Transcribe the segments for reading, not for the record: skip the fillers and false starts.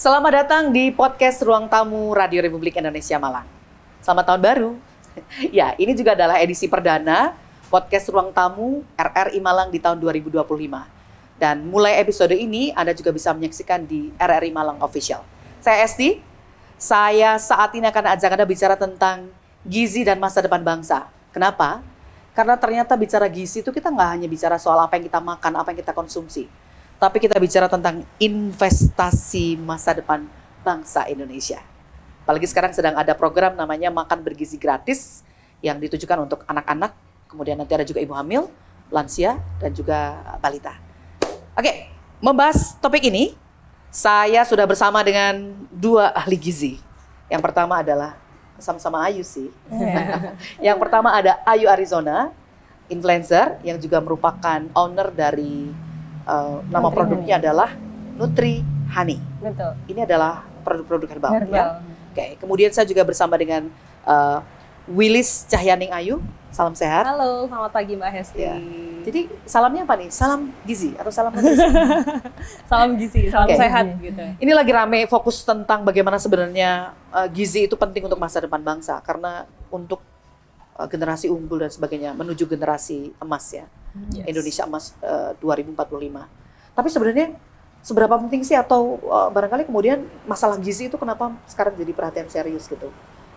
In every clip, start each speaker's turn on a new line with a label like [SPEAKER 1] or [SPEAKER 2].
[SPEAKER 1] Selamat datang di podcast Ruang Tamu Radio Republik Indonesia Malang. Selamat tahun baru. Ya, ini juga adalah edisi perdana podcast Ruang Tamu RRI Malang di tahun 2025. Dan mulai episode ini Anda juga bisa menyaksikan di RRI Malang Official. Saya Esti. Saya saat ini akan ajak Anda bicara tentang gizi dan masa depan bangsa. Kenapa? Karena ternyata bicara gizi itu kita nggak hanya bicara soal apa yang kita makan, apa yang kita konsumsi. Tapi kita bicara tentang investasi masa depan bangsa Indonesia. Apalagi sekarang sedang ada program namanya Makan Bergizi Gratis yang ditujukan untuk anak-anak, kemudian nanti ada juga ibu hamil, lansia, dan juga balita. Oke, membahas topik ini, saya sudah bersama dengan dua ahli gizi. Yang pertama adalah, sama-sama Ayu sih. Yang pertama ada Ayu Arizona, influencer yang juga merupakan owner dari nama
[SPEAKER 2] Nutri
[SPEAKER 1] produknya
[SPEAKER 2] Honey.
[SPEAKER 1] adalah Nutri Honey.
[SPEAKER 2] Betul.
[SPEAKER 1] Ini adalah produk-produk herbal.
[SPEAKER 2] Herbal.
[SPEAKER 1] Ya? Oke, kemudian saya juga bersama dengan Willis Cahyaning Ayu. Salam sehat.
[SPEAKER 2] Halo, selamat pagi Mbak Hesti.
[SPEAKER 1] Ya. Jadi salamnya apa nih? Salam gizi atau salam nutrisi?
[SPEAKER 2] Salam gizi, salam
[SPEAKER 1] Oke.
[SPEAKER 2] sehat gitu.
[SPEAKER 1] Ini lagi rame fokus tentang bagaimana sebenarnya gizi itu penting untuk masa depan bangsa. Karena untuk generasi unggul dan sebagainya menuju generasi emas ya.
[SPEAKER 2] Yes.
[SPEAKER 1] Indonesia Emas 2045. Tapi sebenarnya seberapa penting sih atau barangkali kemudian masalah gizi itu kenapa sekarang jadi perhatian serius gitu?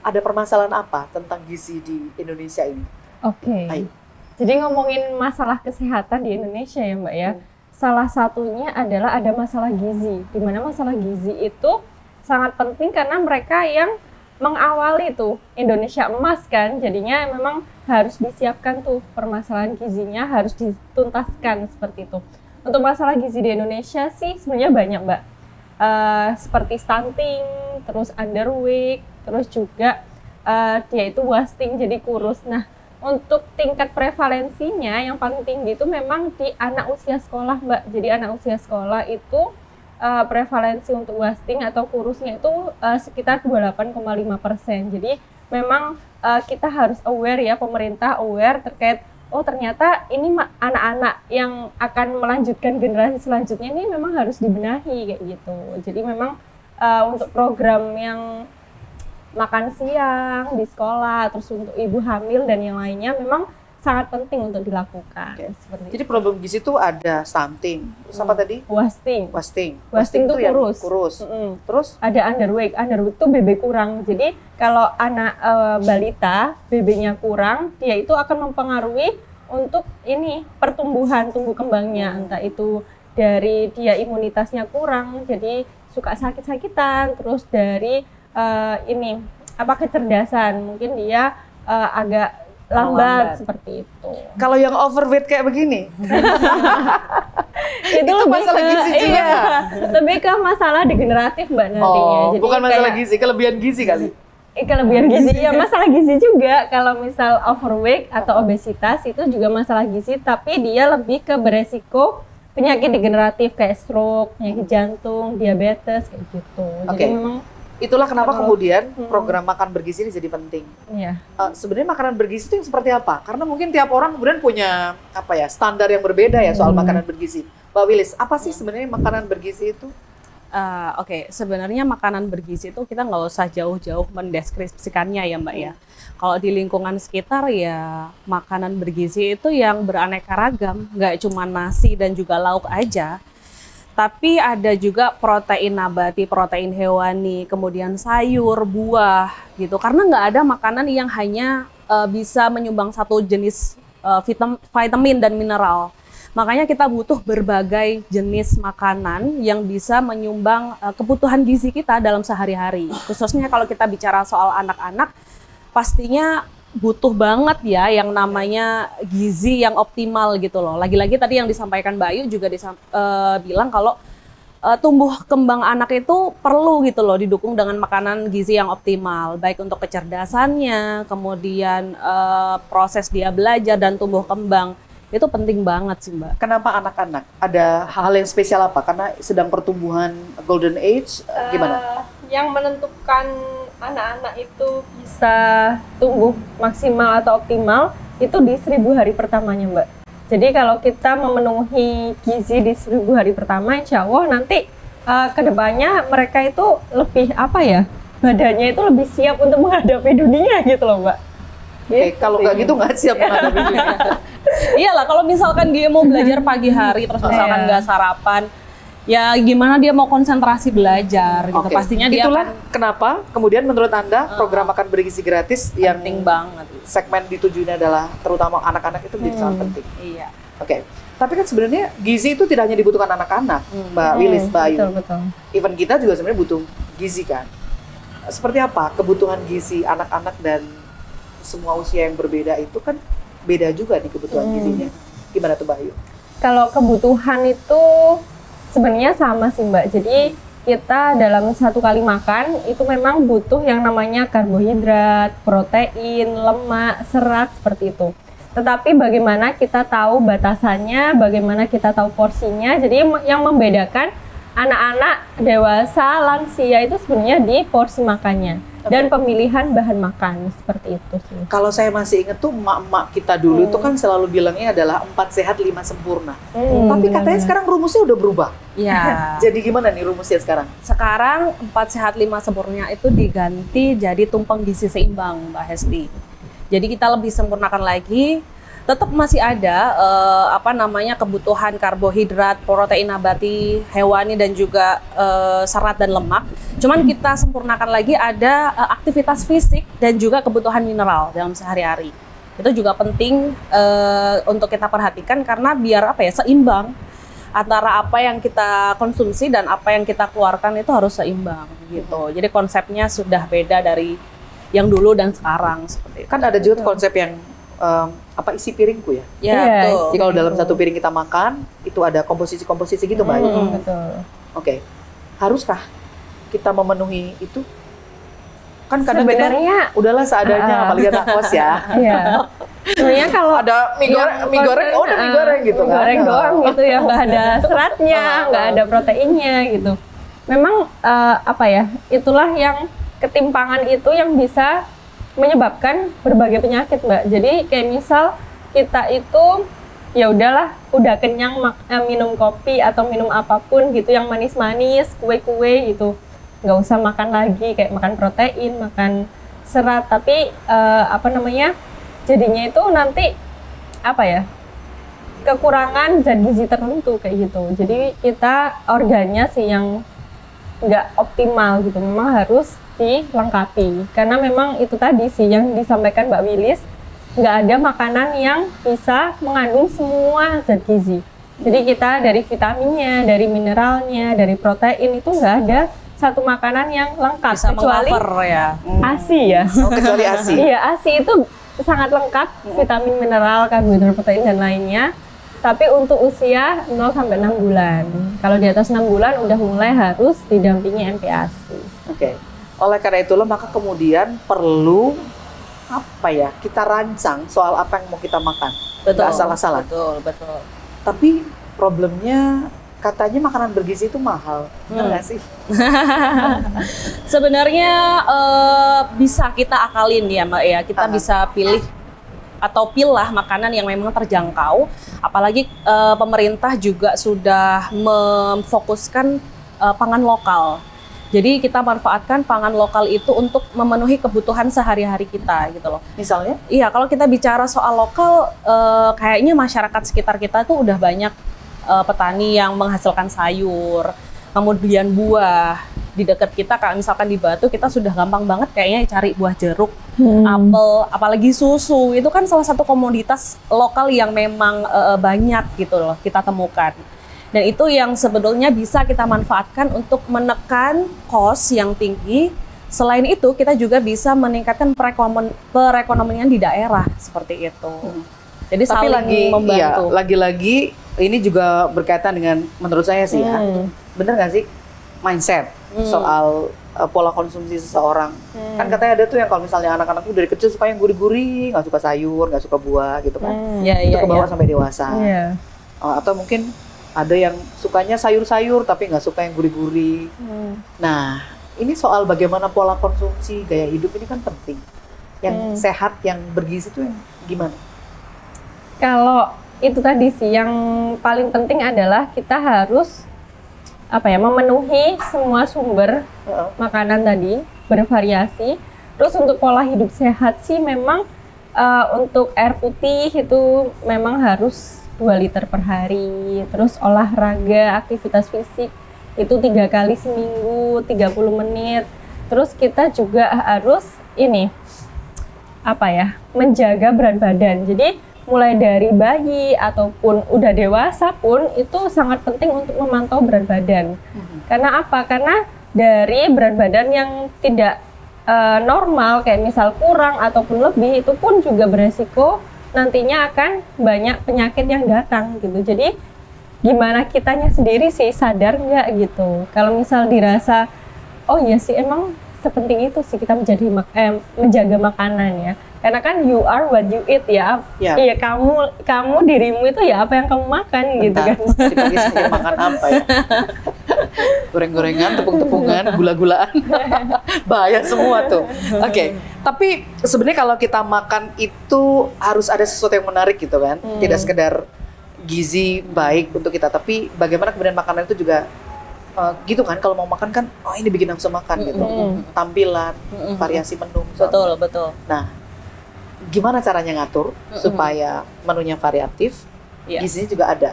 [SPEAKER 1] Ada permasalahan apa tentang gizi di Indonesia ini?
[SPEAKER 2] Oke.
[SPEAKER 1] Ayo.
[SPEAKER 2] Jadi ngomongin masalah kesehatan di Indonesia ya Mbak ya. Salah satunya adalah ada masalah gizi. Di mana masalah gizi itu sangat penting karena mereka yang mengawali tuh Indonesia Emas kan. Jadinya memang harus disiapkan tuh permasalahan gizinya harus dituntaskan seperti itu. Untuk masalah gizi di Indonesia sih sebenarnya banyak Mbak. Seperti stunting, terus underweight, terus juga dia itu wasting jadi kurus. Nah, untuk tingkat prevalensinya yang paling tinggi itu memang di anak usia sekolah Mbak. Jadi anak usia sekolah itu prevalensi untuk wasting atau kurusnya itu sekitar 28,5%. Jadi memang kita harus aware ya, pemerintah aware terkait oh ternyata ini anak-anak yang akan melanjutkan generasi selanjutnya ini memang harus dibenahi kayak gitu. Jadi memang untuk program yang makan siang di sekolah, terus untuk ibu hamil dan yang lainnya memang sangat penting untuk dilakukan.
[SPEAKER 1] Oke.
[SPEAKER 2] Seperti
[SPEAKER 1] Jadi problem gizi itu ada stunting, terus apa tadi?
[SPEAKER 2] wasting.
[SPEAKER 1] Wasting
[SPEAKER 2] Tuh
[SPEAKER 1] itu yang
[SPEAKER 2] kurus.
[SPEAKER 1] kurus.
[SPEAKER 2] Mm-mm.
[SPEAKER 1] Terus
[SPEAKER 2] Ada underweight tuh BB kurang. Jadi kalau anak balita BB-nya kurang, dia itu akan mempengaruhi untuk ini pertumbuhan tumbuh kembangnya. Entah itu dari dia imunitasnya kurang, jadi suka sakit-sakitan. Terus dari ini apa kecerdasan, mungkin dia agak lambat seperti itu.
[SPEAKER 1] kalau yang overweight kayak begini,
[SPEAKER 2] Itu lebih
[SPEAKER 1] masalah gizi juga
[SPEAKER 2] iya,
[SPEAKER 1] nggak?
[SPEAKER 2] lebih ke masalah degeneratif Mbak nantinya.
[SPEAKER 1] oh,
[SPEAKER 2] Jadi
[SPEAKER 1] bukan masalah
[SPEAKER 2] kayak-
[SPEAKER 1] gizi, kelebihan gizi kali.
[SPEAKER 2] Kelebihan gizi ya masalah gizi juga. Kalau misal overweight atau obesitas itu juga masalah gizi, tapi dia lebih ke beresiko penyakit degeneratif kayak stroke, penyakit jantung, diabetes kayak gitu.
[SPEAKER 1] Oke.
[SPEAKER 2] Jadi memang
[SPEAKER 1] Itulah kenapa
[SPEAKER 2] Kalau-
[SPEAKER 1] kemudian program makan bergizi ini jadi penting.
[SPEAKER 2] ya
[SPEAKER 1] Sebenarnya makanan bergizi itu yang seperti apa? Karena mungkin tiap orang kemudian punya apa ya standar yang berbeda ya soal makanan bergizi. Mbak Willis, apa sih sebenarnya makanan bergizi itu?
[SPEAKER 3] Oke, sebenarnya makanan bergizi itu kita nggak usah jauh-jauh mendeskripsikannya ya Mbak ya. Kalau di lingkungan sekitar ya makanan bergizi itu yang beraneka ragam, nggak cuma nasi dan juga lauk aja. Tapi ada juga protein nabati, protein hewani, kemudian sayur, buah gitu. Karena nggak ada makanan yang hanya bisa menyumbang satu jenis vitamin dan mineral. Makanya kita butuh berbagai jenis makanan yang bisa menyumbang kebutuhan gizi kita dalam sehari-hari. Khususnya kalau kita bicara soal anak-anak, pastinya butuh banget ya yang namanya gizi yang optimal gitu loh. Lagi-lagi tadi yang disampaikan Mbak Ayu juga bilang kalau tumbuh kembang anak itu perlu gitu loh didukung dengan makanan gizi yang optimal. Baik untuk kecerdasannya, kemudian proses dia belajar dan tumbuh kembang. Itu penting banget sih Mbak.
[SPEAKER 1] Kenapa anak-anak? Ada hal yang spesial apa? Karena sedang pertumbuhan golden age, gimana?
[SPEAKER 2] yang menentukan anak-anak itu bisa tumbuh maksimal atau optimal itu di 1000 hari pertamanya Mbak. Jadi kalau kita memenuhi gizi di 1000 hari pertama, insya Allah nanti kedepannya mereka itu lebih apa ya, badannya itu lebih siap untuk menghadapi dunia gitu loh Mbak.
[SPEAKER 1] Oke, kalau nggak gitu nggak siap menghadapi dunia.
[SPEAKER 3] Iyalah, kalau misalkan dia mau belajar pagi hari terus misalkan nggak sarapan, ya gimana dia mau konsentrasi belajar gitu.
[SPEAKER 1] Oke.
[SPEAKER 3] Pastinya dia
[SPEAKER 1] Itulah kenapa kemudian menurut Anda program makan bergizi gratis yang
[SPEAKER 3] penting banget.
[SPEAKER 1] segmen ditujunya adalah terutama anak-anak itu menjadi sangat penting.
[SPEAKER 3] Iya.
[SPEAKER 1] Oke. Tapi kan sebenarnya gizi itu tidak hanya dibutuhkan anak-anak, Mbak Wilis, Mbak Ayu.
[SPEAKER 2] Betul.
[SPEAKER 1] Even kita juga sebenarnya butuh gizi kan. Seperti apa kebutuhan gizi anak-anak dan semua usia yang berbeda itu kan beda juga nih kebutuhan gizinya. Gimana tuh Mbak Ayu?
[SPEAKER 2] Kalau kebutuhan itu sebenarnya sama sih Mbak. Jadi kita dalam satu kali makan itu memang butuh yang namanya karbohidrat, protein, lemak, serat seperti itu. Tetapi bagaimana kita tahu batasannya, bagaimana kita tahu porsinya. Jadi yang membedakan anak-anak, dewasa, lansia itu sebenarnya di porsi makannya dan pemilihan bahan makan seperti itu sih.
[SPEAKER 1] Kalau saya masih ingat tuh emak-emak kita dulu itu kan selalu bilangnya adalah 4 sehat 5 sempurna. Tapi katanya sekarang rumusnya udah berubah.
[SPEAKER 3] Iya.
[SPEAKER 1] Jadi gimana nih rumusnya sekarang?
[SPEAKER 3] Sekarang 4 sehat 5 sempurna itu diganti jadi tumpang gizi seimbang, Mbak Hesti. Jadi kita lebih sempurnakan lagi, tetap masih ada kebutuhan karbohidrat, protein nabati, hewani dan juga serat dan lemak. Cuman kita sempurnakan lagi ada aktivitas fisik dan juga kebutuhan mineral dalam sehari-hari. Itu juga penting untuk kita perhatikan karena biar seimbang antara apa yang kita konsumsi dan apa yang kita keluarkan itu harus seimbang gitu. Jadi konsepnya sudah beda dari yang dulu dan sekarang seperti itu.
[SPEAKER 1] Kan ada juga konsep yang isi piringku ya.
[SPEAKER 3] Ya, betul.
[SPEAKER 1] Jadi kalau dalam satu piring kita makan, itu ada komposisi-komposisi gitu Mbak Ayu.
[SPEAKER 2] Betul.
[SPEAKER 1] Oke. Haruskah kita memenuhi itu? Kan kadang
[SPEAKER 2] Sebenarnya
[SPEAKER 1] kita udahlah seadanya, apalagi anak kos ya.
[SPEAKER 2] Iya. Sebenarnya kalau
[SPEAKER 1] Ada mie goreng, oh ada mie goreng gitu kan.
[SPEAKER 2] goreng doang gitu ya, nggak ada seratnya, nggak ada proteinnya gitu. Memang itulah yang ketimpangan itu yang bisa menyebabkan berbagai penyakit Mbak. Jadi kayak misal kita itu ya udahlah udah kenyang minum kopi atau minum apapun gitu yang manis-manis, kue-kue gitu, nggak usah makan lagi kayak makan protein, makan serat, tapi jadinya itu nanti kekurangan zat gizi tertentu kayak gitu. Jadi kita organnya sih yang nggak optimal gitu, memang harus dilengkapi karena memang itu tadi sih yang disampaikan Mbak Wilis, nggak ada makanan yang bisa mengandung semua zat gizi. Jadi kita dari vitaminnya, dari mineralnya, dari protein itu nggak ada satu makanan yang lengkap
[SPEAKER 3] Bisa
[SPEAKER 2] kecuali
[SPEAKER 3] ya.
[SPEAKER 2] ASI ya.
[SPEAKER 1] Oh, kecuali ASI.
[SPEAKER 2] Iya, ASI itu sangat lengkap, vitamin, mineral, karbohidrat, protein dan lainnya. Tapi untuk usia 0 sampai 6 bulan. Kalau di atas 6 bulan udah mulai harus didampingi MPASI.
[SPEAKER 1] Oke. Oleh karena itulah maka kemudian perlu kita rancang soal apa yang mau kita makan.
[SPEAKER 3] Betul.
[SPEAKER 1] Nggak asal-asalan.
[SPEAKER 3] Betul.
[SPEAKER 1] Tapi problemnya katanya makanan bergizi itu mahal. Benar nggak sih?
[SPEAKER 3] Sebenarnya bisa kita akalin ya Mbak ya. Kita bisa pilih atau pilah makanan yang memang terjangkau. Apalagi pemerintah juga sudah memfokuskan pangan lokal. Jadi kita manfaatkan pangan lokal itu untuk memenuhi kebutuhan sehari-hari kita gitu loh.
[SPEAKER 1] Misalnya?
[SPEAKER 3] Iya, kalau kita bicara soal lokal, kayaknya masyarakat sekitar kita tuh udah banyak petani yang menghasilkan sayur, kemudian buah. Di dekat kita, kayak misalkan di Batu, kita sudah gampang banget kayaknya cari buah jeruk, apel, apalagi susu. Itu kan salah satu komoditas lokal yang memang banyak gitu loh kita temukan. Dan itu yang sebetulnya bisa kita manfaatkan untuk menekan kos yang tinggi. Selain itu, kita juga bisa meningkatkan perekonomian di daerah seperti itu. Jadi
[SPEAKER 1] tapi
[SPEAKER 3] saling membantu.
[SPEAKER 1] Lagi-lagi ini juga berkaitan dengan menurut saya sih ya. Bener nggak sih? Mindset soal pola konsumsi seseorang. Kan katanya ada tuh yang kalau misalnya anak-anak tuh dari kecil suka yang gurih-gurih, nggak suka sayur, nggak suka buah gitu kan. Itu ke bawah sampai dewasa. Atau mungkin ada yang sukanya sayur-sayur tapi nggak suka yang gurih-gurih. Nah, ini soal bagaimana pola konsumsi, gaya hidup ini kan penting. Yang sehat, yang bergizi itu yang gimana?
[SPEAKER 2] Kalau itu tadi sih yang paling penting adalah kita harus memenuhi semua sumber makanan tadi, bervariasi. Terus untuk pola hidup sehat sih memang untuk air putih itu memang harus 2 liter per hari. Terus olahraga, aktivitas fisik itu 3 kali seminggu, 30 menit. Terus kita juga harus menjaga berat badan. Jadi mulai dari bayi ataupun udah dewasa pun itu sangat penting untuk memantau berat badan. Karena apa? Karena dari berat badan yang tidak normal, kayak misal kurang ataupun lebih, itu pun juga beresiko nantinya akan banyak penyakit yang datang gitu. Jadi gimana kitanya sendiri sih sadar nggak gitu. Kalau misal dirasa, oh iya sih emang sepenting itu sih kita menjaga makanan ya. Karena kan you are what you eat ya. Iya, kamu dirimu itu ya apa yang kamu makan. Bentar, gitu kan.
[SPEAKER 1] Jadi pagi saya makan apa ya? Goreng-gorengan, tepung-tepungan, gula-gulaan. Bahaya semua tuh. Oke. Tapi sebenarnya kalau kita makan itu harus ada sesuatu yang menarik gitu kan. Tidak sekedar gizi baik untuk kita, tapi bagaimana kemudian makanan itu juga gitu kan. Kalau mau makan kan, oh ini bikin nafsu makan gitu. Tampilan, variasi menu.
[SPEAKER 3] Betul, betul.
[SPEAKER 1] Nah, gimana caranya ngatur supaya menunya variatif, gizinya juga ada.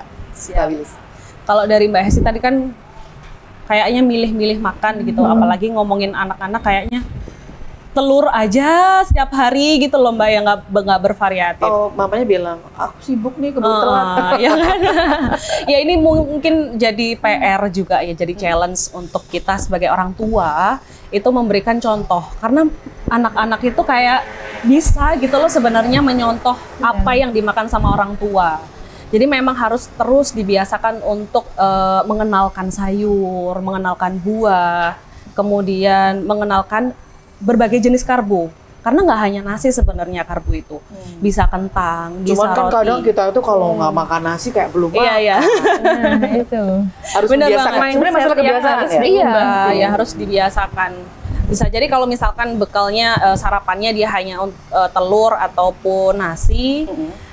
[SPEAKER 3] Kalau dari Mbak Hesti tadi kan kayaknya milih-milih makan gitu, apalagi ngomongin anak-anak kayaknya telur aja setiap hari gitu loh Mbak, yang nggak bervariatif.
[SPEAKER 1] Oh, mamanya bilang, aku sibuk nih kebetulan.
[SPEAKER 3] Ya kan? Ya ini mungkin jadi PR juga ya, jadi challenge untuk kita sebagai orang tua itu memberikan contoh, karena anak-anak itu kayak bisa gitu loh sebenarnya menyontoh apa yang dimakan sama orang tua. Jadi memang harus terus dibiasakan untuk mengenalkan sayur, mengenalkan buah, kemudian mengenalkan berbagai jenis karbo. Karena nggak hanya nasi sebenarnya karbo itu, bisa kentang, bisa
[SPEAKER 1] cuman kan
[SPEAKER 3] roti.
[SPEAKER 1] kadang kita itu kalau nggak makan nasi kayak belum makan.
[SPEAKER 3] Iya.
[SPEAKER 2] Nah, itu
[SPEAKER 1] Harus dibiasakan. Sebenarnya masalah kebiasaan ya.
[SPEAKER 3] Iya, ya harus dibiasakan. Bisa jadi kalau misalkan bekalnya sarapannya dia hanya telur ataupun nasi,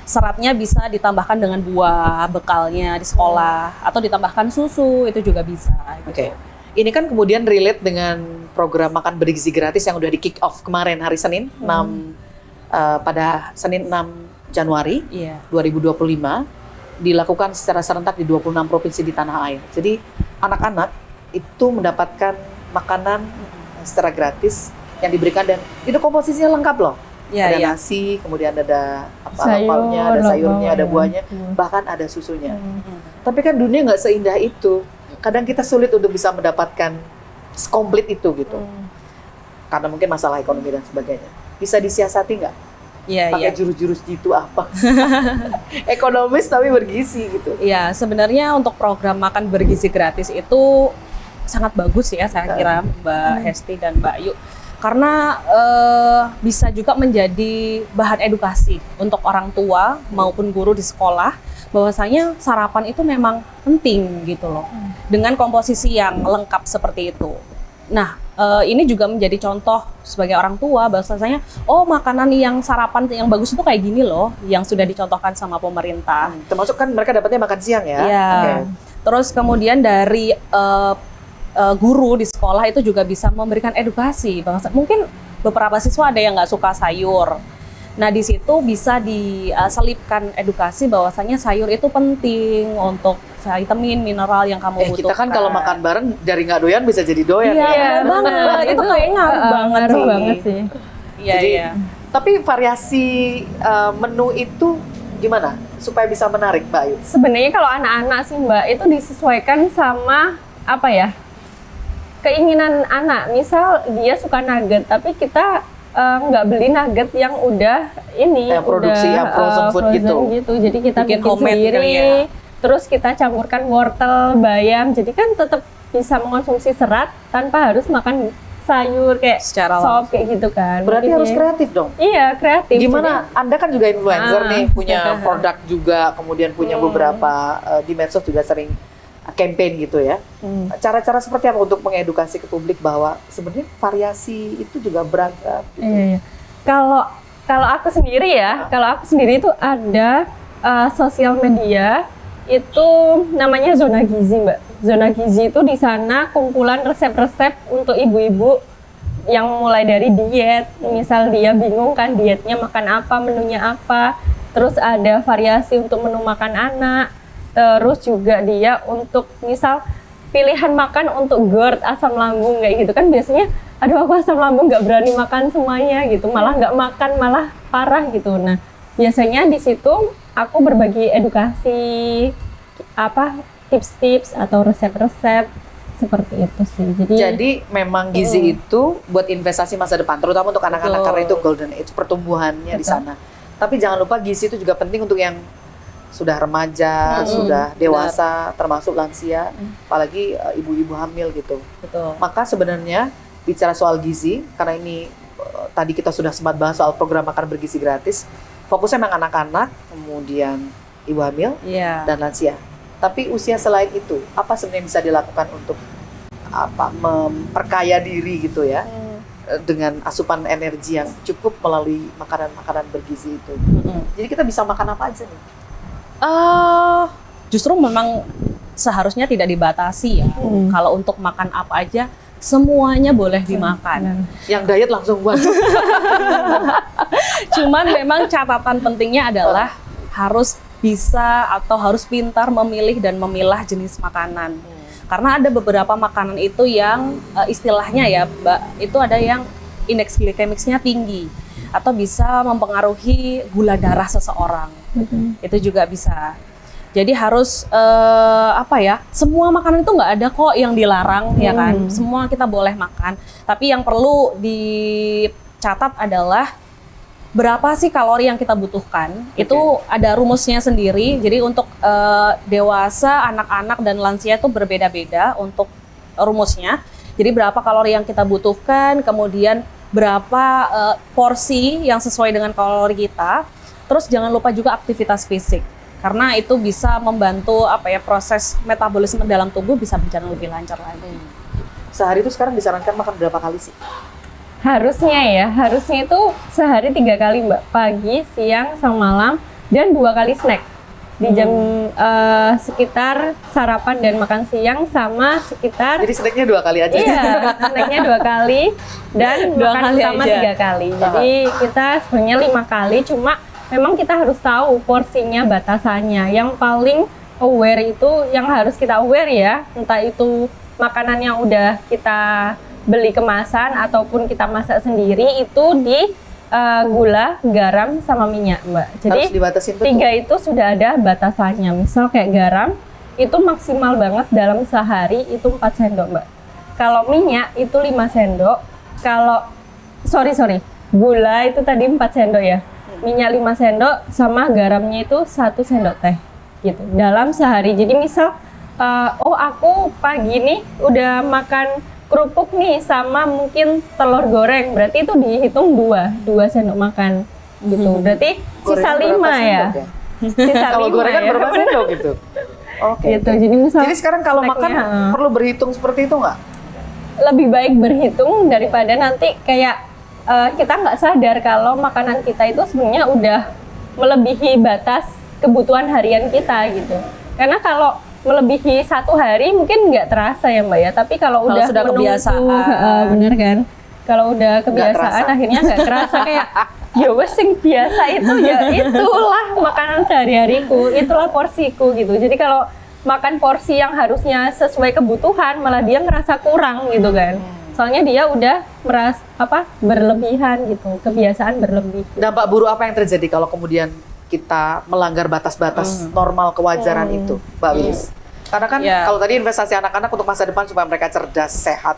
[SPEAKER 3] seratnya bisa ditambahkan dengan buah bekalnya di sekolah, atau ditambahkan susu, itu juga bisa.
[SPEAKER 1] Oke. Ini kan kemudian relate dengan program makan bergizi gratis yang udah di kick off kemarin hari Senin, pada Senin 6 Januari 2025, dilakukan secara serentak di 26 provinsi di tanah air. Jadi anak-anak itu mendapatkan makanan secara gratis yang diberikan, dan itu komposisinya lengkap loh. Ada nasi, kemudian ada lauknya, ada sayurnya, ada buahnya, bahkan ada susunya. Tapi kan dunia nggak seindah itu. Kadang kita sulit untuk bisa mendapatkan komplit itu gitu. Karena mungkin masalah ekonomi dan sebagainya. Bisa disiasati nggak? Pakai jurus-jurus gitu apa? Ekonomis tapi bergizi gitu.
[SPEAKER 3] Iya, sebenarnya untuk program makan bergizi gratis itu sangat bagus ya saya kira Mbak Hesti dan Mbak Yu. Karena bisa juga menjadi bahan edukasi untuk orang tua maupun guru di sekolah, bahwasanya sarapan itu memang penting gitu loh, dengan komposisi yang lengkap seperti itu. Nah, ini juga menjadi contoh sebagai orang tua bahwasanya, oh makanan yang sarapan yang bagus itu kayak gini loh, yang sudah dicontohkan sama pemerintah.
[SPEAKER 1] Termasuk kan mereka dapatnya makan siang ya.
[SPEAKER 3] Iya. Terus kemudian dari guru di sekolah itu juga bisa memberikan edukasi. Mungkin beberapa siswa ada yang nggak suka sayur. Nah, di situ bisa diselipkan edukasi bahwasanya sayur itu penting untuk vitamin, mineral yang kamu butuhkan.
[SPEAKER 1] Kita kan kalau makan bareng dari nggak doyan bisa jadi doyan.
[SPEAKER 3] Iya, banget. Itu kayak ngaruh banget sih. Iya.
[SPEAKER 2] Tapi
[SPEAKER 1] variasi menu itu gimana supaya bisa menarik, Mbak Ayu?
[SPEAKER 2] Sebenarnya kalau anak-anak sih Mbak, itu disesuaikan sama keinginan anak. Misal dia suka nugget, tapi kita nggak beli nugget yang udah
[SPEAKER 1] produksi frozen food gitu.
[SPEAKER 2] Jadi kita bikin sendiri, terus kita campurkan wortel, bayam, jadi kan tetap bisa mengkonsumsi serat tanpa harus makan sayur kayak
[SPEAKER 3] secara
[SPEAKER 2] sop kayak gitu kan.
[SPEAKER 1] Berarti harus kreatif dong.
[SPEAKER 2] Iya, kreatif.
[SPEAKER 1] Gimana? Anda kan juga influencer nih, punya produk juga, kemudian punya beberapa di medsos juga sering campaign gitu ya. Cara-cara seperti apa untuk mengedukasi ke publik bahwa sebenarnya variasi itu juga beragam gitu.
[SPEAKER 2] Iya. Kalau aku sendiri itu ada sosial media itu namanya Zona Gizi, Mbak. Zona gizi itu di sana kumpulan resep-resep untuk ibu-ibu yang mulai dari diet, misal dia bingung kan dietnya makan apa, menunya apa, terus ada variasi untuk menu makan anak, terus juga dia untuk misal pilihan makan untuk GERD, asam lambung kayak gitu kan biasanya, aduh aku asam lambung nggak berani makan semuanya gitu, malah nggak makan malah parah gitu. Nah biasanya di situ aku berbagi edukasi, apa tips-tips atau resep-resep seperti itu sih.
[SPEAKER 1] Jadi memang gizi itu buat investasi masa depan, terutama untuk anak-anak karena itu golden age pertumbuhannya di sana. Tapi jangan lupa gizi itu juga penting untuk yang sudah remaja, sudah dewasa, termasuk lansia, apalagi ibu-ibu hamil gitu.
[SPEAKER 3] Betul.
[SPEAKER 1] Maka sebenarnya bicara soal gizi, karena ini tadi kita sudah sempat bahas soal program makan bergizi gratis, fokusnya memang anak-anak, kemudian ibu hamil dan lansia. Tapi usia selain itu, apa sebenarnya bisa dilakukan untuk memperkaya diri gitu ya, dengan asupan energi yang cukup melalui makanan-makanan bergizi itu. Jadi kita bisa makan apa aja nih?
[SPEAKER 3] Justru memang seharusnya tidak dibatasi ya. Kalau untuk makan apa aja, semuanya boleh dimakan.
[SPEAKER 1] Yang diet langsung buat.
[SPEAKER 3] Cuman memang catatan pentingnya adalah harus bisa atau harus pintar memilih dan memilah jenis makanan. Karena ada beberapa makanan itu yang istilahnya ya Mbak, itu ada yang indeks glikemiknya tinggi atau bisa mempengaruhi gula darah seseorang. Itu juga bisa. Jadi harus semua makanan itu nggak ada kok yang dilarang ya kan. Semua kita boleh makan. Tapi yang perlu dicatat adalah berapa sih kalori yang kita butuhkan. Itu ada rumusnya sendiri. Jadi untuk dewasa, anak-anak dan lansia itu berbeda-beda untuk rumusnya. Jadi berapa kalori yang kita butuhkan, kemudian berapa porsi yang sesuai dengan kalori kita. Terus jangan lupa juga aktivitas fisik. Karena itu bisa membantu proses metabolisme dalam tubuh bisa berjalan lebih lancar lagi.
[SPEAKER 1] Sehari itu sekarang disarankan makan berapa kali sih?
[SPEAKER 2] Harusnya itu sehari 3 kali Mbak, pagi, siang, sama malam, dan 2 kali snack di jam sekitar sarapan dan makan siang sama sekitar.
[SPEAKER 1] Jadi snacknya 2 kali aja?
[SPEAKER 2] Iya, snacknya 2 kali dan makan utama 3 kali. Jadi kita sebenarnya 5 kali, cuma memang kita harus tahu porsinya, batasannya. Yang paling aware itu yang harus kita aware ya, entah itu makanan yang udah kita beli kemasan ataupun kita masak sendiri itu di gula, garam, sama minyak Mbak. Jadi
[SPEAKER 1] harus dibatasin betul.
[SPEAKER 2] 3 itu sudah ada batasannya. Misal kayak garam itu maksimal banget dalam sehari itu 4 sendok Mbak. Kalau minyak itu 5 sendok. Kalau gula itu tadi 4 sendok ya. Minyak 5 sendok sama garamnya itu 1 sendok teh gitu dalam sehari. Jadi misal aku pagi nih udah makan kerupuk nih sama mungkin telur goreng, berarti itu dihitung 2 sendok makan gitu. Berarti sisa 5 ya. Sisa
[SPEAKER 1] kalau
[SPEAKER 2] 5
[SPEAKER 1] gorengan
[SPEAKER 2] ya.
[SPEAKER 1] berapa sendok gitu?
[SPEAKER 2] Gitu. Jadi
[SPEAKER 1] sekarang kalau makan perlu berhitung seperti itu nggak?
[SPEAKER 2] Lebih baik berhitung daripada nanti kayak kita nggak sadar kalau makanan kita itu sebenarnya udah melebihi batas kebutuhan harian kita gitu. Karena kalau melebihi 1 hari mungkin nggak terasa ya Mbak ya, tapi kalau udah
[SPEAKER 3] sudah kebiasaan,
[SPEAKER 2] bener kan? Kalau udah kebiasaan akhirnya nggak terasa kayak ya wes sing biasa itu ya itulah makanan sehari-hariku, itulah porsiku gitu. Jadi kalau makan porsi yang harusnya sesuai kebutuhan malah dia ngerasa kurang gitu kan. Soalnya dia udah merasa berlebihan gitu, kebiasaan berlebih.
[SPEAKER 1] Dampak buruk apa yang terjadi kalau kemudian kita melanggar batas-batas normal kewajaran itu, Mbak Wilis? Karena kan kalau tadi investasi anak-anak untuk masa depan supaya mereka cerdas, sehat,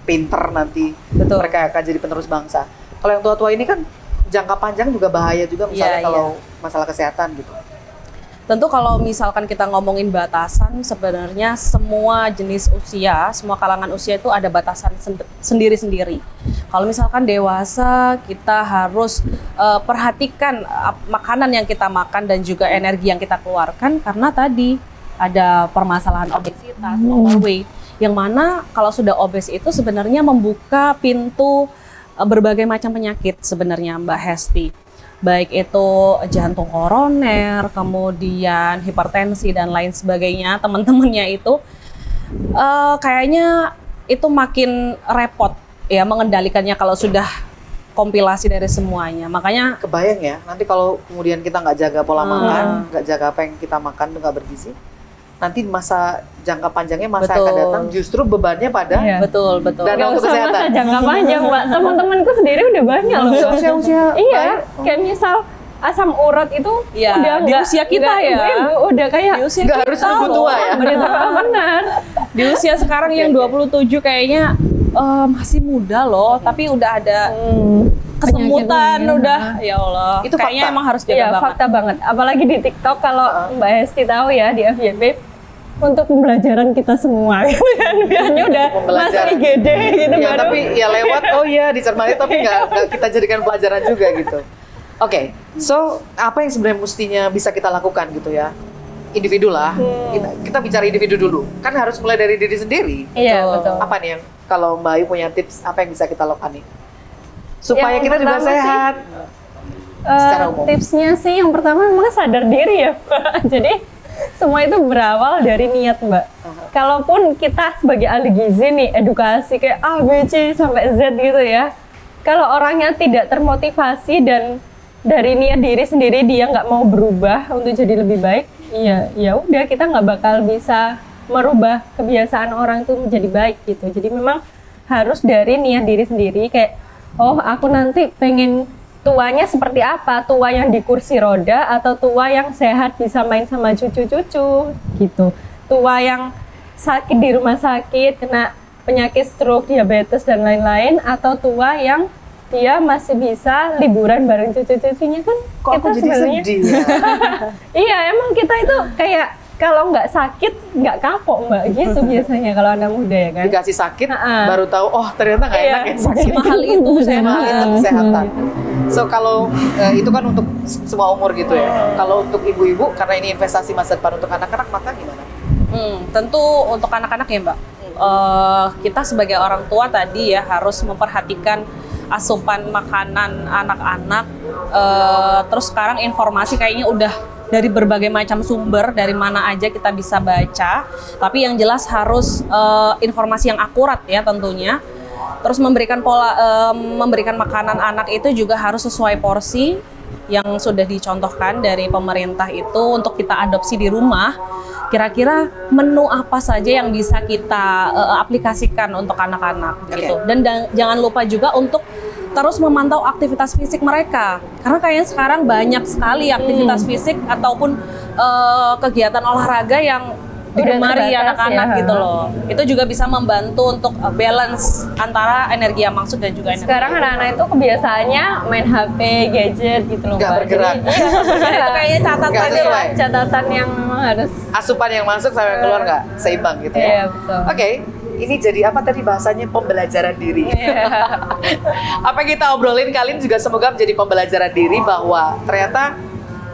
[SPEAKER 1] pinter nanti, mereka akan jadi penerus bangsa. Kalau yang tua-tua ini kan jangka panjang juga bahaya juga, misalnya kalau masalah kesehatan gitu.
[SPEAKER 3] Tentu kalau misalkan kita ngomongin batasan, sebenarnya semua jenis usia, semua kalangan usia itu ada batasan sendiri-sendiri. Kalau misalkan dewasa, kita harus perhatikan makanan yang kita makan dan juga energi yang kita keluarkan, karena tadi ada permasalahan obesitas, overweight, yang mana kalau sudah obes itu sebenarnya membuka pintu berbagai macam penyakit sebenarnya Mbak Hesti. Baik itu jantung koroner, kemudian hipertensi dan lain sebagainya, teman-temannya itu Kayaknya itu makin repot ya mengendalikannya kalau sudah kompilasi dari semuanya. Makanya
[SPEAKER 1] Kebayang ya, nanti kalau kemudian kita nggak jaga pola makan, nggak jaga apa yang kita makan itu nggak bergizi, nanti masa jangka panjangnya masa yang akan
[SPEAKER 3] Betul.
[SPEAKER 1] datang justru bebannya pada
[SPEAKER 2] Iya.
[SPEAKER 3] betul.
[SPEAKER 1] Dan
[SPEAKER 2] Nggak
[SPEAKER 1] untuk
[SPEAKER 2] usah
[SPEAKER 1] kesehatan.
[SPEAKER 2] masa jangka panjang, Mbak. Teman-temanku sendiri udah banyak loh.
[SPEAKER 1] usia-usia
[SPEAKER 2] Iya,
[SPEAKER 1] baik.
[SPEAKER 2] kayak misal asam urat itu
[SPEAKER 3] Iya,
[SPEAKER 2] udah
[SPEAKER 3] di usia kita ya.
[SPEAKER 2] ibu udah kayak
[SPEAKER 3] Di usia
[SPEAKER 1] Nggak
[SPEAKER 3] kita
[SPEAKER 1] harus nunggu
[SPEAKER 3] loh.
[SPEAKER 1] tua ya.
[SPEAKER 2] benar.
[SPEAKER 3] Di usia sekarang yang 27 kayaknya masih muda loh, tapi udah ada kesemutan,
[SPEAKER 2] Penyakit
[SPEAKER 3] udah ya Allah.
[SPEAKER 1] Itu
[SPEAKER 3] kayaknya
[SPEAKER 1] fakta.
[SPEAKER 3] emang harus jaga
[SPEAKER 2] Iya,
[SPEAKER 3] banget.
[SPEAKER 2] fakta banget. Apalagi di TikTok kalau Mbak Hesti tahu ya di FYP untuk pembelajaran kita semua gitu kan. Biasanya udah masuk
[SPEAKER 1] Pembelajaran.
[SPEAKER 2] IGD gitu
[SPEAKER 1] Ya,
[SPEAKER 2] baru.
[SPEAKER 1] tapi ya lewat, oh iya dicermati, tapi nggak kita jadikan pelajaran juga gitu. Oke, so apa yang sebenarnya mestinya bisa kita lakukan gitu ya? Individu lah, kita bicara individu dulu. Kan harus mulai dari diri sendiri.
[SPEAKER 2] Iya, betul.
[SPEAKER 1] Apa nih yang, kalau Mbak Ayu punya tips, apa yang bisa kita lakukan nih? Supaya
[SPEAKER 2] Yang
[SPEAKER 1] kita juga
[SPEAKER 2] pertama sih,
[SPEAKER 1] sehat. secara umum.
[SPEAKER 2] Tipsnya sih yang pertama memang sadar diri ya, Mbak. Jadi semua itu berawal dari niat, Mbak. Kalaupun kita sebagai ahli gizi nih, edukasi kayak A, B, C sampai Z gitu ya. Kalau orangnya tidak termotivasi dan dari niat diri sendiri dia nggak mau berubah untuk jadi lebih baik, ya udah kita nggak bakal bisa merubah kebiasaan orang itu menjadi baik gitu. Jadi memang harus dari niat diri sendiri kayak, oh aku nanti pengen tuanya seperti apa, tua yang di kursi roda atau tua yang sehat bisa main sama cucu-cucu gitu, tua yang sakit di rumah sakit kena penyakit stroke, diabetes dan lain-lain, atau tua yang dia masih bisa liburan bareng cucu-cucunya kan.
[SPEAKER 1] Kok aku jadi
[SPEAKER 2] sebenarnya
[SPEAKER 1] sedih ya?
[SPEAKER 2] iya emang kita itu kayak kalau nggak sakit nggak kapok, Mbak, gitu biasanya kalau anak muda ya kan.
[SPEAKER 1] Dikasih sakit,
[SPEAKER 2] Ha-ha.
[SPEAKER 1] baru tahu, oh ternyata nggak
[SPEAKER 2] Iya.
[SPEAKER 1] enak ya sakit.
[SPEAKER 3] Mahal itu
[SPEAKER 1] Mahal itu kesehatan. So kalau itu kan untuk semua umur gitu ya. Kalau untuk ibu-ibu, karena ini investasi masa depan untuk anak-anak, maka gimana?
[SPEAKER 3] Tentu untuk anak-anak ya Mbak, kita sebagai orang tua tadi ya harus memperhatikan asupan makanan anak-anak. Terus sekarang informasi kayaknya udah dari berbagai macam sumber, dari mana aja kita bisa baca. Tapi yang jelas harus informasi yang akurat ya tentunya. Terus memberikan makanan anak itu juga harus sesuai porsi yang sudah dicontohkan dari pemerintah itu untuk kita adopsi di rumah. Kira-kira menu apa saja yang bisa kita aplikasikan untuk anak-anak gitu. Dan jangan lupa juga untuk terus memantau aktivitas fisik mereka. Karena kayaknya sekarang banyak sekali aktivitas fisik ataupun kegiatan olahraga yang digemari
[SPEAKER 2] terbatas
[SPEAKER 3] anak-anak
[SPEAKER 2] ya.
[SPEAKER 3] gitu loh. Itu juga bisa membantu untuk balance antara energi yang masuk dan juga energi.
[SPEAKER 2] Sekarang anak-anak itu kebiasaannya main HP, gadget gitu loh,
[SPEAKER 1] Nggak
[SPEAKER 2] Mbak.
[SPEAKER 1] bergerak.
[SPEAKER 2] Jadi, iya, nggak bergerak.
[SPEAKER 3] Itu kayaknya catatan
[SPEAKER 1] Nggak
[SPEAKER 3] aja
[SPEAKER 1] sesuai.
[SPEAKER 3] lah.
[SPEAKER 2] Catatan yang memang harus.
[SPEAKER 1] Asupan yang masuk sama yang keluar nggak seimbang gitu ya?
[SPEAKER 2] Iya, betul.
[SPEAKER 1] Oke, ini jadi apa tadi bahasanya, pembelajaran diri. Apa yang kita obrolin kali ini juga semoga menjadi pembelajaran diri bahwa ternyata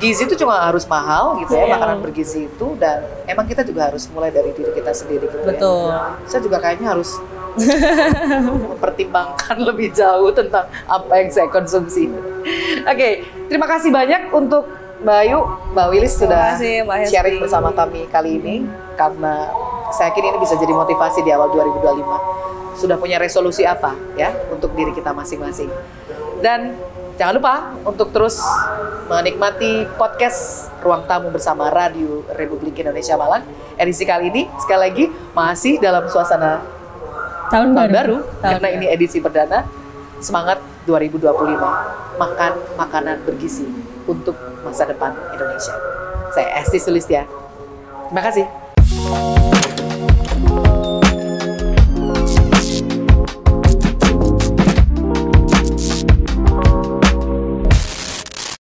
[SPEAKER 1] gizi itu cuma harus mahal gitu ya, makanan bergizi itu, dan emang kita juga harus mulai dari diri kita sendiri gitu
[SPEAKER 3] Betul.
[SPEAKER 1] ya. Saya juga kayaknya harus mempertimbangkan lebih jauh tentang apa yang saya konsumsi. Oke, terima kasih banyak untuk Mbak Ayu, Mbak Wilis sudah
[SPEAKER 3] kasih, Mbak Hesti.
[SPEAKER 1] sharing bersama kami kali ini, karena saya yakin ini bisa jadi motivasi di awal 2025. Sudah punya resolusi apa ya untuk diri kita masing-masing. Dan jangan lupa untuk terus menikmati podcast Ruang Tamu bersama Radio Republik Indonesia Malang. Edisi kali ini sekali lagi masih dalam suasana
[SPEAKER 2] Tahun
[SPEAKER 1] tahun
[SPEAKER 2] baru.
[SPEAKER 1] baru, karena ini edisi perdana. Semangat 2025, makan makanan bergizi untuk masa depan Indonesia. Saya Esti Sulistia. Terima kasih.